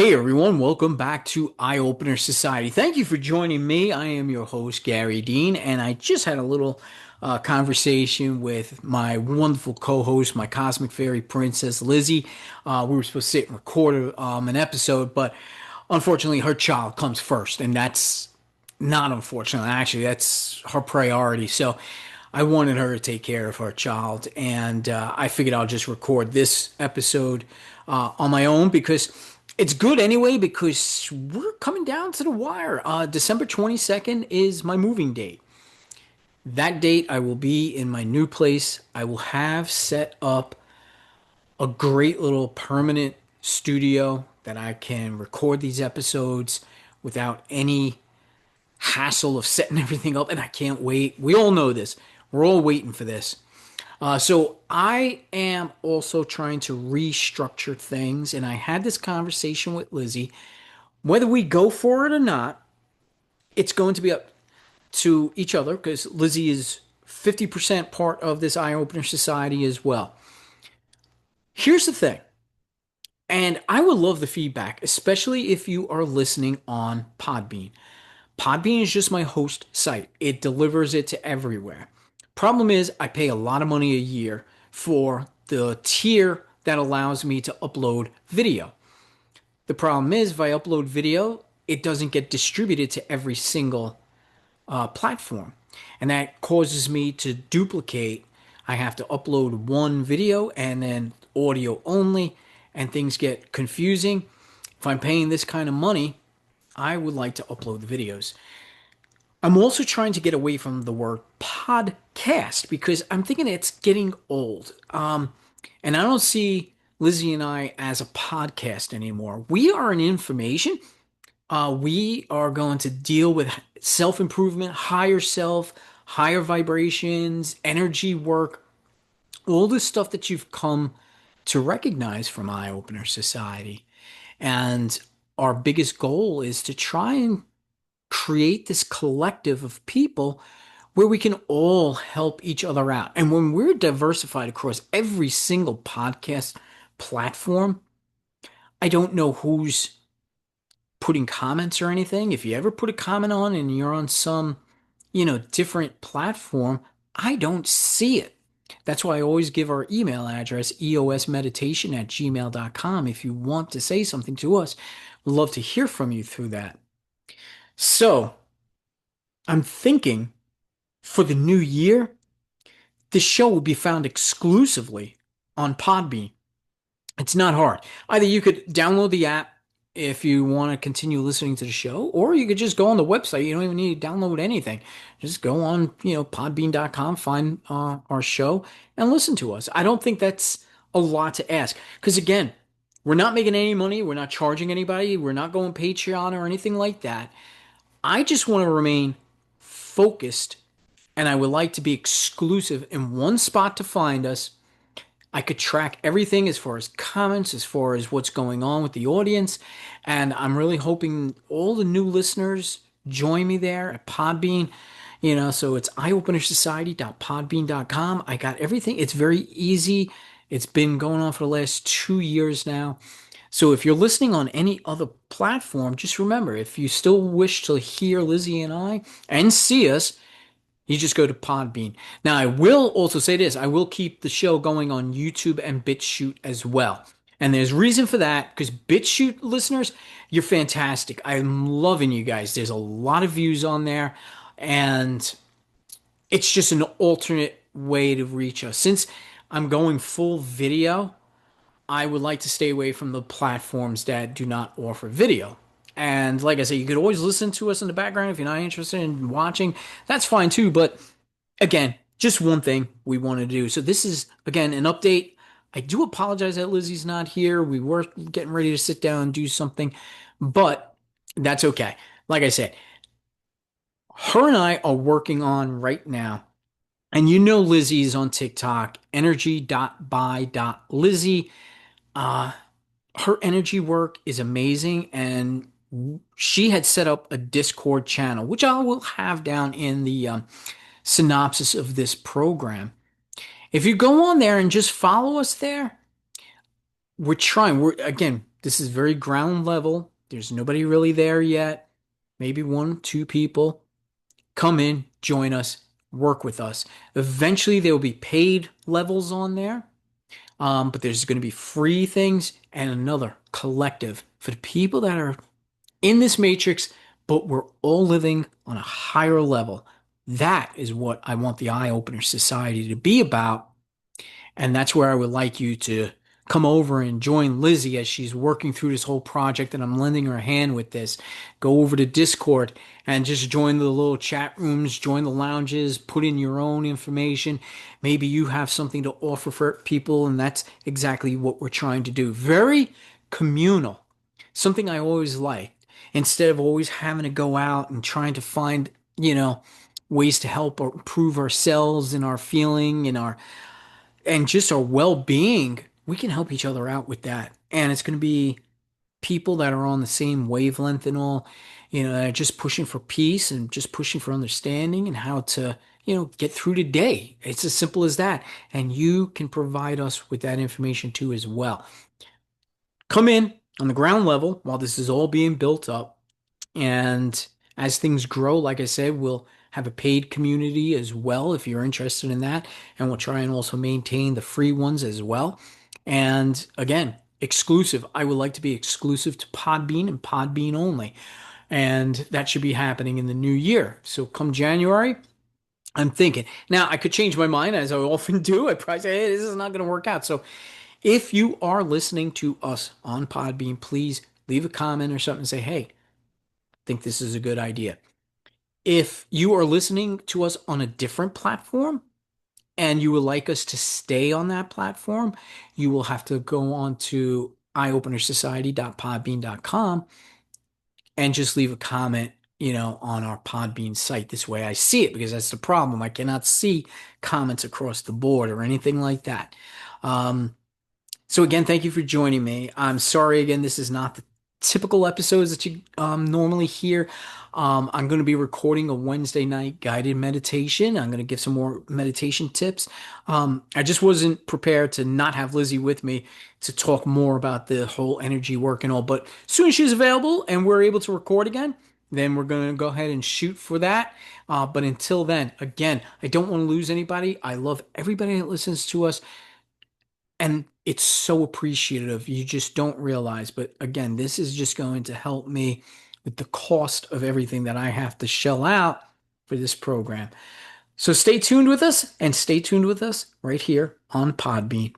Hey everyone, welcome back to Eye Opener Society. Thank you for joining me. I am your host, Gary Dean, and I just had a little conversation with my wonderful co host, my cosmic fairy princess, Lizzie. We were supposed to sit and record an episode, but unfortunately, her child comes first, and that's not unfortunately, actually, that's her priority. So I wanted her to take care of her child, and I figured I'll just record this episode on my own because it's good anyway, because we're coming down to the wire. December 22nd is my moving date. That date, I will be in my new place. I will have set up a great little permanent studio that I can record these episodes without any hassle of setting everything up. And I can't wait. We all know this. We're all waiting for this. So I am also trying to restructure things, and I had this conversation with Lizzie. Whether we go for it or not, it's going to be up to each other because Lizzie is 50% part of this Eye Opener Society as well. Here's the thing, and I would love the feedback, especially if you are listening on Podbean. Podbean is just my host site, it delivers it to everywhere. Problem is, I pay a lot of money a year for the tier that allows me to upload video. The problem is, if I upload video, it doesn't get distributed to every single platform. And that causes me to duplicate. I have to upload one video and then audio only, and things get confusing. If I'm paying this kind of money, I would like to upload the videos. I'm also trying to get away from the word podcast because I'm thinking it's getting old. And I don't see Lizzie and I as a podcast anymore. We are an information. We are going to deal with self improvement, higher self, higher vibrations, energy work, all the stuff that you've come to recognize from Eye Opener Society. And our biggest goal is to try and create this collective of people where we can all help each other out. And when we're diversified across every single podcast platform, I don't know who's putting comments or anything. If you ever put a comment on and you're on some, different platform, I don't see it. That's why I always give our email address, eosmeditation@gmail.com. If you want to say something to us, we'd love to hear from you through that. So I'm thinking for the new year, this show will be found exclusively on Podbean. It's not hard. Either you could download the app if you want to continue listening to the show, or you could just go on the website. You don't even need to download anything. Just go on, podbean.com, find our show, and listen to us. I don't think that's a lot to ask. Because again, we're not making any money. We're not charging anybody. We're not going Patreon or anything like that. I just want to remain focused, and I would like to be exclusive in one spot to find us. I could track everything as far as comments, as far as what's going on with the audience. And I'm really hoping all the new listeners join me there at Podbean. So it's eyeopenersociety.podbean.com. I got everything. It's very easy. It's been going on for the last 2 years now. So if you're listening on any other platform, just remember, if you still wish to hear Lizzie and I and see us, you just go to Podbean. Now, I will also say this. I will keep the show going on YouTube and BitChute as well. And there's reason for that because BitChute listeners, you're fantastic. I'm loving you guys. There's a lot of views on there, and it's just an alternate way to reach us. Since I'm going full video, I would like to stay away from the platforms that do not offer video. And like I said, you could always listen to us in the background if you're not interested in watching. That's fine too. But again, just one thing we want to do. So this is, again, an update. I do apologize that Lizzie's not here. We were getting ready to sit down and do something, but that's okay. Like I said, her and I are working on right now. And Lizzie's on TikTok, energy.by.lizzie. Uh, Her energy work is amazing, and she had set up a Discord channel, which I will have down in the synopsis of this program. If you go on there and just follow us there, we're trying. We're again, This is very ground level. There's nobody really there yet. Maybe one, two people. Come in, join us, work with us. Eventually, there will be paid levels on there, but there's going to be free things and another collective for the people that are in this matrix, but we're all living on a higher level. That is what I want the Eye Opener Society to be about. And that's where I would like you to come over and join Lizzie as she's working through this whole project and I'm lending her a hand with this. Go over to Discord and just join the little chat rooms, join the lounges, put in your own information. Maybe you have something to offer for people, and that's exactly what we're trying to do. Very communal, something I always liked. Instead of always having to go out and trying to find, ways to help or improve ourselves and our feeling and just our well-being, we can help each other out with that. And it's going to be people that are on the same wavelength and all, that are just pushing for peace and just pushing for understanding and how to, get through the day. It's as simple as that. And you can provide us with that information too as well. Come in on the ground level while this is all being built up. And as things grow, like I said, we'll have a paid community as well if you're interested in that. And we'll try and also maintain the free ones as well. And again, exclusive. I would like to be exclusive to Podbean and Podbean only. And that should be happening in the new year. So come January, I'm thinking. Now, I could change my mind as I often do. I probably say, hey, this is not going to work out. So if you are listening to us on Podbean, please leave a comment or something and say, hey, think this is a good idea. If you are listening to us on a different platform and you would like us to stay on that platform, you will have to go on to eyeopenersociety.podbean.com and just leave a comment, on our Podbean site. This way I see it because that's the problem. I cannot see comments across the board or anything like that. So again, thank you for joining me. I'm sorry again, this is not the typical episodes that you normally hear. I'm going to be recording a Wednesday night guided meditation. I'm going to give some more meditation tips. I just wasn't prepared to not have Lizzie with me to talk more about the whole energy work and all. But as soon as she's available and we're able to record again, then we're going to go ahead and shoot for that. But until then, again, I don't want to lose anybody. I love everybody that listens to us. And it's so appreciative. You just don't realize. But again, this is just going to help me with the cost of everything that I have to shell out for this program. So stay tuned with us and stay tuned with us right here on Podbean.